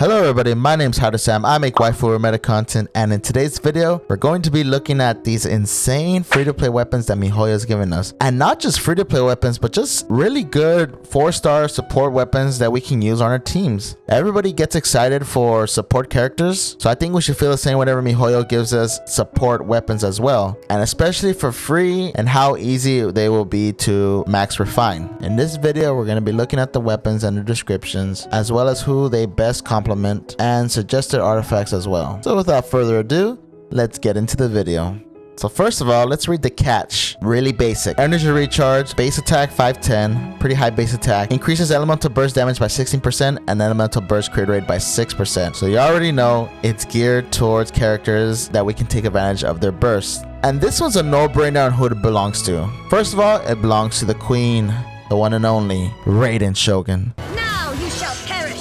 Hello everybody, my name's Sam. I make waifu meta content, and in today's video, we're going to be looking at these insane free-to-play weapons that Mihoyo has given us. And not just free-to-play weapons, but just really good 4-star support weapons that we can use on our teams. Everybody gets excited for support characters, so I think we should feel the same whenever Mihoyo gives us support weapons as well. And especially for free and how easy they will be to max refine. In this video, we're going to be looking at the weapons and the descriptions, as well as who they best complement and suggested artifacts as well. So without further ado, let's get into the video. So first of all, let's read the catch. Really basic. Energy recharge, base attack 510, pretty high base attack. Increases elemental burst damage by 16% and elemental burst crit rate by 6%. So you already know it's geared towards characters that we can take advantage of their burst. And this one's a no-brainer on who it belongs to. First of all, it belongs to the queen, the one and only Raiden Shogun. Now you shall perish.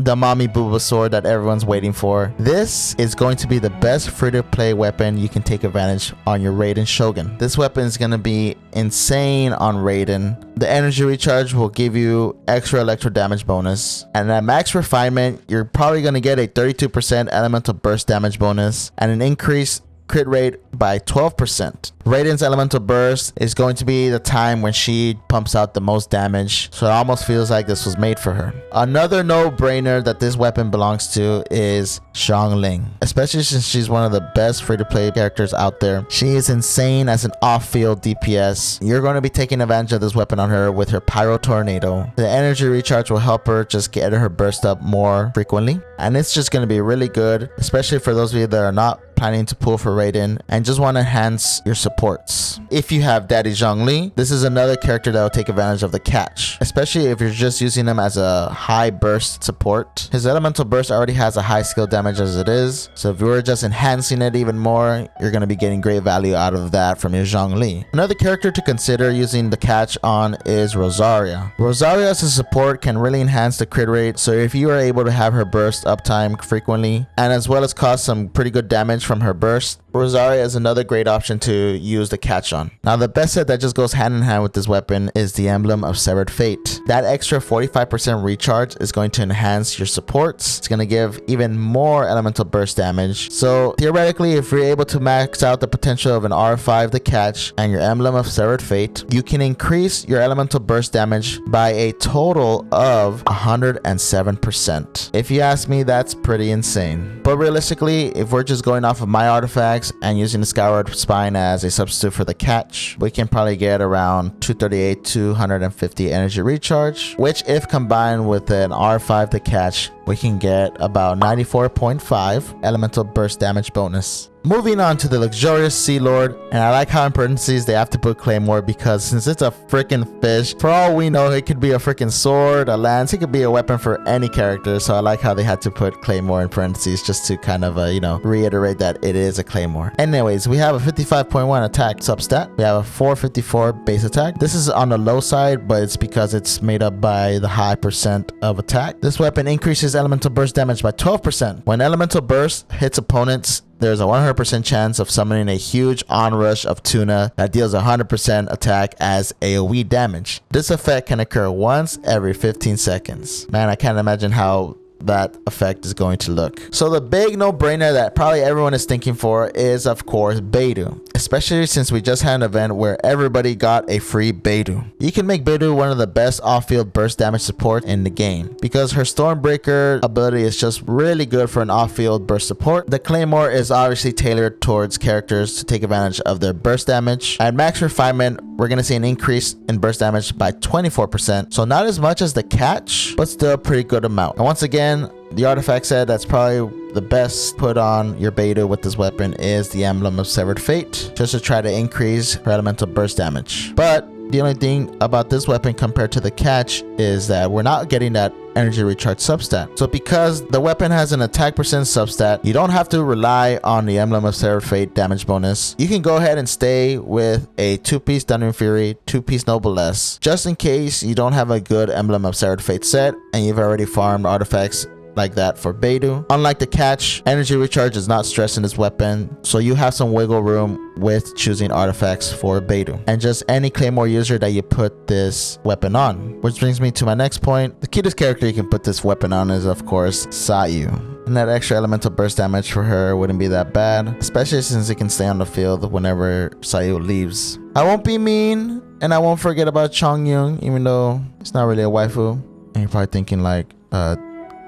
The mommy booba sword that everyone's waiting for. This is going to be the best free-to-play weapon you can take advantage on your Raiden Shogun. This weapon is going to be insane on Raiden. The energy recharge will give you extra electro damage bonus, and at max refinement you're probably going to get a 32% elemental burst damage bonus and an increased crit rate by 12%. Raiden's elemental burst is going to be the time when she pumps out the most damage, so it almost feels like this was made for her. Another no-brainer that this weapon belongs to is Xiang Ling, especially since she's one of the best free-to-play characters out there. She is insane as an off-field DPS. You're going to be taking advantage of this weapon on her with her Pyro Tornado. The energy recharge will help her just get her burst up more frequently, and it's just going to be really good, especially for those of you that are not planning to pull for Raiden and just want to enhance your supports. If you have Daddy Zhang Li, this is another character that will take advantage of the catch, especially if you're just using him as a high burst support. His elemental burst already has a high skill damage as it is, so if you were just enhancing it even more, you're going to be getting great value out of that from your Zhang Li. Another character to consider using the catch on is Rosaria. Rosaria as a support can really enhance the crit rate, so if you are able to have her burst uptime frequently and as well as cause some pretty good damage from her burst, Rosaria is another great option to use the catch on. Now the best set that just goes hand in hand with this weapon is the Emblem of Severed Fate. That extra 45% recharge is going to enhance your supports. It's going to give even more elemental burst damage. So theoretically, if you're able to max out the potential of an R5 the catch and your Emblem of Severed Fate, you can increase your elemental burst damage by a total of 107%. If you ask me, that's pretty insane. But realistically, if we're just going off of my artifacts and using the Skyward Spine as a substitute for the catch, we can probably get around 238 250 energy recharge, which if combined with an R5 the catch, we can get about 94.5 elemental burst damage bonus. Moving on to the luxurious Sea Lord, and I like how in parentheses they have to put Claymore because since it's a freaking fish, for all we know it could be a freaking sword, a lance, it could be a weapon for any character, so I like how they had to put Claymore in parentheses just to kind of reiterate that it is a Claymore. Anyways, we have a 55.1 attack substat, we have a 454 base attack. This is on the low side, but it's because it's made up by the high percent of attack. This weapon increases elemental burst damage by 12%. When elemental burst hits opponents, there's a 100% chance of summoning a huge onrush of tuna that deals 100% attack as AoE damage. This effect can occur once every 15 seconds. Man, I can't imagine how that effect is going to look. So the big no-brainer that probably everyone is thinking for is of course Beiru, especially since we just had an event where everybody got a free Beiru. You can make Beiru one of the best off-field burst damage support in the game because her Stormbreaker ability is just really good for an off-field burst support. The Claymore is obviously tailored towards characters to take advantage of their burst damage. At max refinement, we're going to see an increase in burst damage by 24%, so not as much as the catch, but still a pretty good amount. And once again, the artifact said that's probably the best put on your Beiru with this weapon is the Emblem of Severed Fate, just to try to increase her elemental burst damage. But the only thing about this weapon compared to the catch is that we're not getting that energy recharge substat. So because the weapon has an attack percent substat, you don't have to rely on the Emblem of Severed Fate damage bonus. You can go ahead and stay with a 2-piece Thundering Fury, 2-piece Noblesse, just in case you don't have a good Emblem of Severed Fate set and you've already farmed artifacts like that for Beiru. Unlike the catch, energy recharge is not stressed in this weapon, so you have some wiggle room with choosing artifacts for Beiru. And just any Claymore user that you put this weapon on. Which brings me to my next point. The cutest character you can put this weapon on is of course Xiayu. And that extra elemental burst damage for her wouldn't be that bad, especially since it can stay on the field whenever Xiayu leaves. I won't be mean, and I won't forget about Chongyun, even though it's not really a waifu. And you're probably thinking like,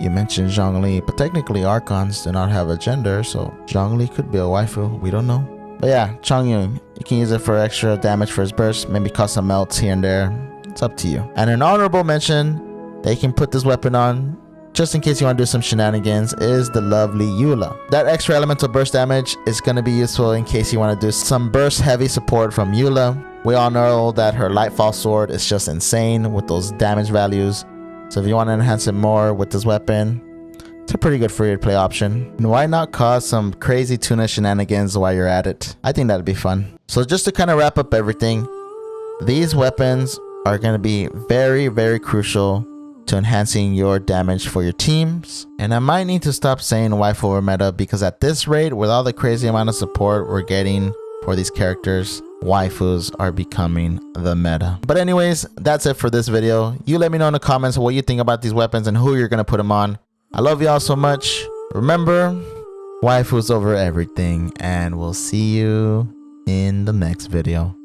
you mentioned Zhang Li, but technically Archons do not have a gender, so Zhang Li could be a waifu, we don't know. But yeah, Chongyun, you can use it for extra damage for his burst, maybe cause some melts here and there. It's up to you. And an honorable mention that you can put this weapon on, just in case you want to do some shenanigans, is the lovely Eula. That extra elemental burst damage is going to be useful in case you want to do some burst heavy support from Eula. We all know that her Lightfall Sword is just insane with those damage values. So if you want to enhance it more with this weapon, it's a pretty good free to play option. And why not cause some crazy tuna shenanigans while you're at it? I think that'd be fun. So just to kind of wrap up everything, these weapons are going to be very, very crucial to enhancing your damage for your teams. And I might need to stop saying waifu or meta, because at this rate, with all the crazy amount of support we're getting for these characters, waifus are becoming the meta. But anyways, that's it for this video. You let me know in the comments what you think about these weapons and who you're gonna put them on. I love y'all so much. Remember, waifus over everything, and we'll see you in the next video.